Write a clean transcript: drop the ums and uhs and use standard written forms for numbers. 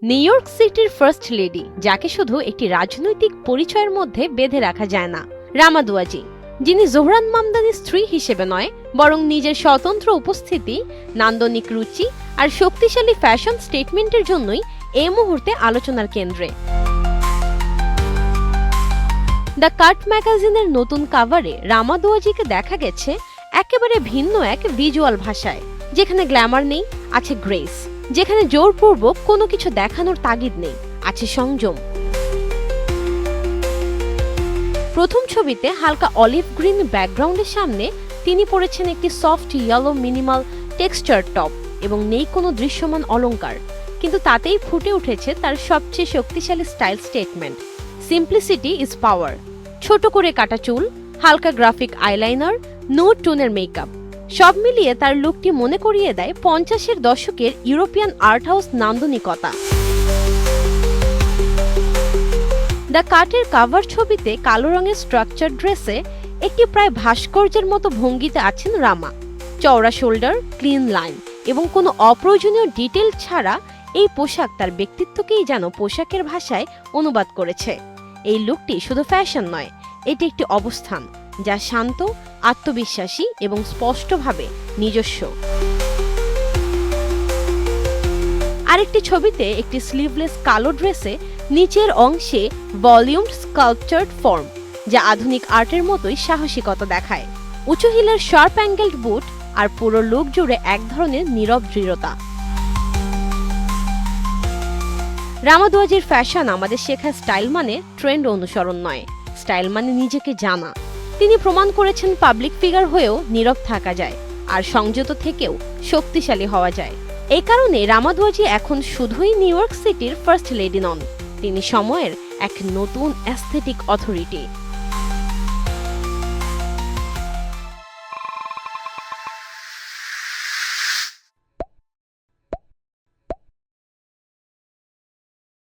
New York সিটির first lady, যাকে শুধু একটি রাজনৈতিক পরিচয়ের মধ্যে বেঁধে রাখা যায় না, রামা দুয়াজি, যিনি জোহরান মামদানির স্ত্রী হিসেবে নয়, বরং নিজের স্বতন্ত্র উপস্থিতি, নান্দনিক রুচি আর শক্তিশালী ফ্যাশন স্টেটমেন্টের জন্যই এই মুহূর্তে আলোচনার কেন্দ্রে। দ্য কাট ম্যাগাজিনের নতুন কাভারে রামা দুয়াজিকে দেখা গেছে একেবারে ভিন্ন এক ভিজুয়াল ভাষায়, যেখানে গ্ল্যামার নেই, আছে গ্রেস, যেখানে জোরপূর্বক কোনো কিছু দেখানোর তাগিদ নেই, আছে সংযম। প্রথম ছবিতে হালকা অলিভ গ্রিন ব্যাকগ্রাউন্ডের সামনে তিনি পরেছেন একটি soft yellow minimal texture top এবং নেই কোনো দৃশ্যমান অলংকার, কিন্তু তাতেই ফুটে উঠেছে তার সবচেয়ে শক্তিশালী style statement, simplicity is power. ছোট করে কাটা চুল, হালকা গ্রাফিক আইলাইনার, নুড টোনের মেকআপ, সব মিলিয়ে তার লুকটি মনে করিয়ে দেয় 50-এর দশকের ইউরোপিয়ান আর্ট হাউস নান্দনিকতা। দ্য কাটের কাভার ছবিতে কালো রঙের স্ট্রাকচার ড্রেসে একটি প্রায় ভাস্কর্যের মতো ভঙ্গিতে আছেন রামা। চওড়া শোল্ডার, ক্লিন লাইন এবং কোনো অপ্রয়োজনীয় ডিটেল ছাড়া এই পোশাক তার ব্যক্তিত্বকেই যেন পোশাকের ভাষায় অনুবাদ করেছে। এই লুকটি শুধু ফ্যাশন নয়, এটি একটি অবস্থান যা শান্ত, আত্মবিশ্বাসী এবং স্পষ্টভাবে নিজস্ব। আরেকটি ছবিতে একটি স্লিভলেস কালো ড্রেসে নিচের অংশে ভলিউম স্কাল্পচার্ড ফর্ম, যা আধুনিক আর্টের মতোই সাহসিকতা দেখায়। উঁচু হিলের শার্প অ্যাঙ্গেলড বুট আর পুরো লুক জুড়ে এক ধরনের নীরব দৃঢ়তা। রামা দুয়াজির ফ্যাশন আমাদের শেখা স্টাইল মানে ট্রেন্ড অনুসরণ নয়, স্টাইল মানে নিজেকে জানা। তিনি প্রমাণ করেছেন পাবলিক ফিগার হয়েও নীরব থাকা যায়, আর সংযত থেকেও শক্তিশালী হওয়া যায়। এই কারণে রামা দুয়াজি এখন শুধুই নিউ ইয়র্ক সিটির ফার্স্ট লেডি নন, তিনি সময়ের এক নতুন অ্যাস্থেটিক অথরিটি।